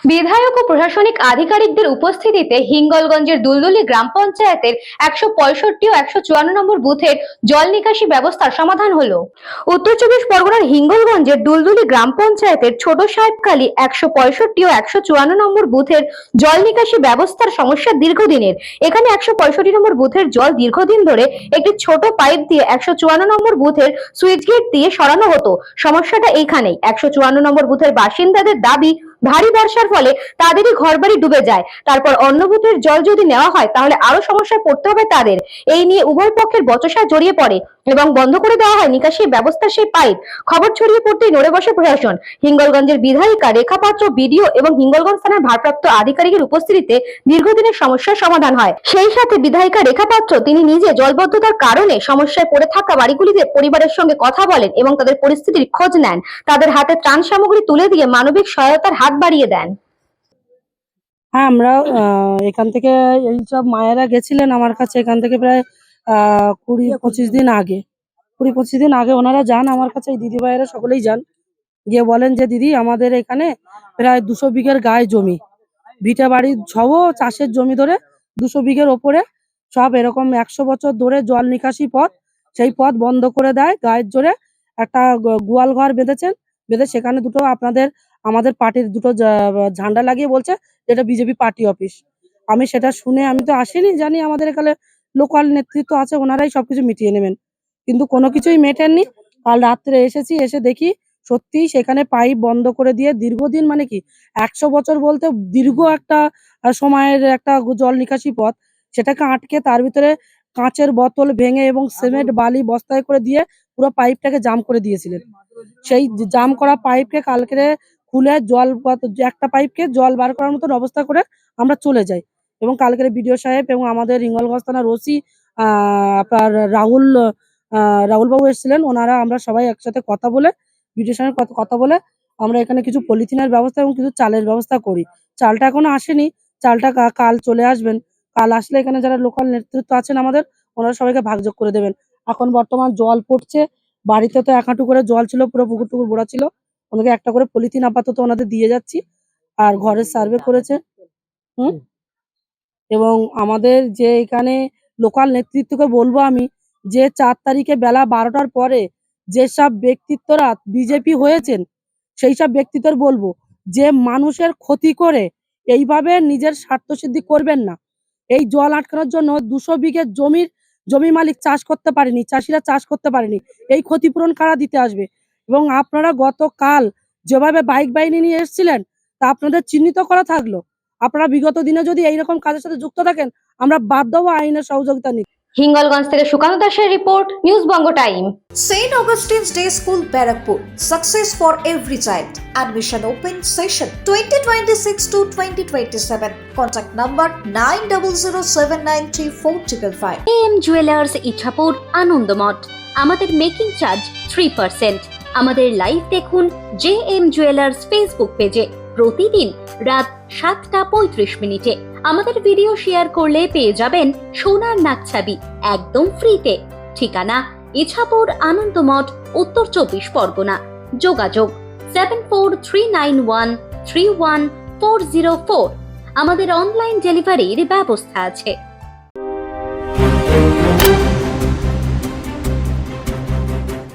বিধায়ক ও প্রশাসনিক আধিকারিকদের উপস্থিতিতে হিঙ্গলগঞ্জের দুলদুলি গ্রাম পঞ্চায়েতের ১৬৫ ও ১৫৪ নম্বর বুথের জল নিকাশি ব্যবস্থার সমাধান হলো। উত্তর চব্বিশ পরগনার হিঙ্গলগঞ্জের দুলদুলি গ্রাম পঞ্চায়েতের ছোট সাহেবখালী ১৬৫ ও ১৫৪ নম্বর বুথের জল নিকাশি ব্যবস্থার সমস্যা দীর্ঘদিনের। এখানে ১৬৫ নম্বর বুথের জল দীর্ঘদিন ধরে একটি ছোট পাইপ দিয়ে ১৫৪ নম্বর বুথের সুইচ গেট দিয়ে সরানো হতো। সমস্যাটা এইখানেই। ১৫৪ নম্বর বুথের বাসিন্দাদের দাবি, ভারী বর্ষার ফলে তাদেরই ঘরবাড়ি ডুবে যায়, তারপর অন্য বুথের জল যদি নেওয়া হয় তাহলে আরো সমস্যায় পড়তে হবে তাদের। এই নিয়ে উভয় পক্ষের বচসা জড়িয়ে পড়ে এবং বন্ধ করে দেওয়া হয় নিকাশি ব্যবস্থার সেই পাইপ। খবর ছড়িয়ে পড়তেই নড়ে বসে প্রশাসন। হিঙ্গলগঞ্জের বিধায়িকা রেখা পাত্র, বিডিও এবং হিঙ্গলগঞ্জ থানার ভারপ্রাপ্ত আধিকারিকের উপস্থিতিতে দীর্ঘদিনের সমস্যার সমাধান হয়। সেই সাথে বিধায়িকা রেখা পাত্র তিনি নিজে জলবদ্ধতার কারণে সমস্যায় পড়ে থাকা বাড়িগুলিতে পরিবারের সঙ্গে কথা বলেন এবং তাদের পরিস্থিতির খোঁজ নেন। তাদের হাতে ত্রাণ সামগ্রী তুলে দিয়ে মানবিক সহায়তার হাত বাড়িয়ে দেন। হ্যাঁ, আমরা এখান থেকে এইসব মায়েরা গেছিলেন আমার কাছে, এখান থেকে প্রায় ২০-২৫ দিন আগে। ২০-২৫ দিন আগে ওনারা যান আমার কাছে, এই দিদি ভাইয়েরা সকলেই যান, গিয়ে বলেন যে দিদি আমাদের এখানে প্রায় ২০০ বিঘের গায়ে জমি, ভিটা বাড়ি সহ চাষের জমি ধরে ২০০ বিঘের ওপরে সব এরকম ১০০ বছর ধরে জল নিকাশি পথ, সেই পথ বন্ধ করে দেয়। গায়ের জোরে একটা গোয়াল ঘর বেঁধেছেন, বেঁধে সেখানে দুটো আমাদের পার্টির দুটো ঝান্ডা লাগিয়ে বলছে এটা বিজেপি পার্টি অফিস। আমি সেটা শুনে, আমি তো আসিনি, জানি আমাদের এখানে লোকাল নেতৃত্ব আছে, ওনারাই সবকিছু মিটিয়ে নেবেন, কিন্তু কোনো কিছুই মেটেননি। কাল রাত্রে এসেছি, এসে দেখি সত্যিই সেখানে পাইপ বন্ধ করে দিয়ে দীর্ঘদিন, মানে কি ১০০ বছর বলতে দীর্ঘ একটা সময়ের একটা জল নিকাশি পথ, সেটাকে আটকে তার ভিতরে কাঁচের বোতল ভেঙে এবং সিমেন্ট বালি বস্তায় করে দিয়ে পুরো পাইপটাকে জাম করে দিয়েছিলেন। সেই জাম করা পাইপকে কালকে খুলে একটা পাইপকে জল বার করার মতন অবস্থা করে আমরা চলে যাই। এবং কালকের বিডিও সাহেব এবং আমাদের হিঙ্গলগঞ্জ থানার ওসি আপনার রাহুল বাবু এসেছিলেন। ওনারা আমরা সবাই একসাথে কথা বলে, বিডিও সাহেবের কথা বলে আমরা এখানে কিছু পলিথিনের ব্যবস্থা এবং কিছু চালের ব্যবস্থা করি। চালটা এখনো আসেনি, চালটা কাল চলে আসবেন। কাল আসলে এখানে যারা লোকাল নেতৃত্ব আছেন আমাদের, ওনারা সবাইকে ভাগযোগ করে দেবেন। এখন বর্তমান জল পড়ছে, বাড়িতে তো ১ হাঁটু করে জল ছিল, পুরো পুকুর টুকুর ভরা ছিল। ওনাকে একটা করে পলিথিন আপাতত ওনাদের দিয়ে যাচ্ছি। আর ঘরের সার্ভে করেছে এবং আমাদের যে এখানে লোকাল নেতৃত্বকে বলবো আমি, যে ৪ তারিখে বেলা ১২টার পরে যেসব ব্যক্তিত্বরা বিজেপি হয়েছেন, সেই সব ব্যক্তিত্বের বলবো যে মানুষের ক্ষতি করে এইভাবে নিজের স্বার্থসিদ্ধি করবেন না। এই জল আটকানোর জন্য ২০০ বিঘে জমি মালিক চাষ করতে পারেনি, চাষিরা চাষ করতে পারেনি, এই ক্ষতিপূরণ কারা দিতে আসবে? এবং আপনারা গতকাল যেভাবে বাইক বাহিনী নিয়ে এসেছিলেন, তা আপনাদের চিহ্নিত করা থাকলো। আপনারা বিগত দিনে যদি এইরকম কাজের সাথে যুক্ত থাকেন, আমরা বাধ্য হবো আইনের সহযোগিতা নিতে। হিঙ্গলগঞ্জ থেকে সুকান্ত দাসের report, news Banga time. St. Augustine's Day School, Barrackpur. Success for every child. Admission open session 2026 to 2027. Contact number 9007934555. JM jewellers Ichapur, Anandamath. আমাদের মেকিং চার্জ 3%। আমাদের লাইভ দেখুন JM জুয়েলার্স ফেসবুক পেজে প্রতিদিন রাত 7:35 আমাদের ভিডিও শেয়ার করলে পেয়ে যাবেন সোনার নাকছাবি একদম ফ্রিতে। ঠিকানা ইছাপুর, আনন্দমঠ, উত্তর 24 পরগনা। যোগাযোগ 7439131404। আমাদের অনলাইন ডেলিভারির ব্যবস্থা আছে।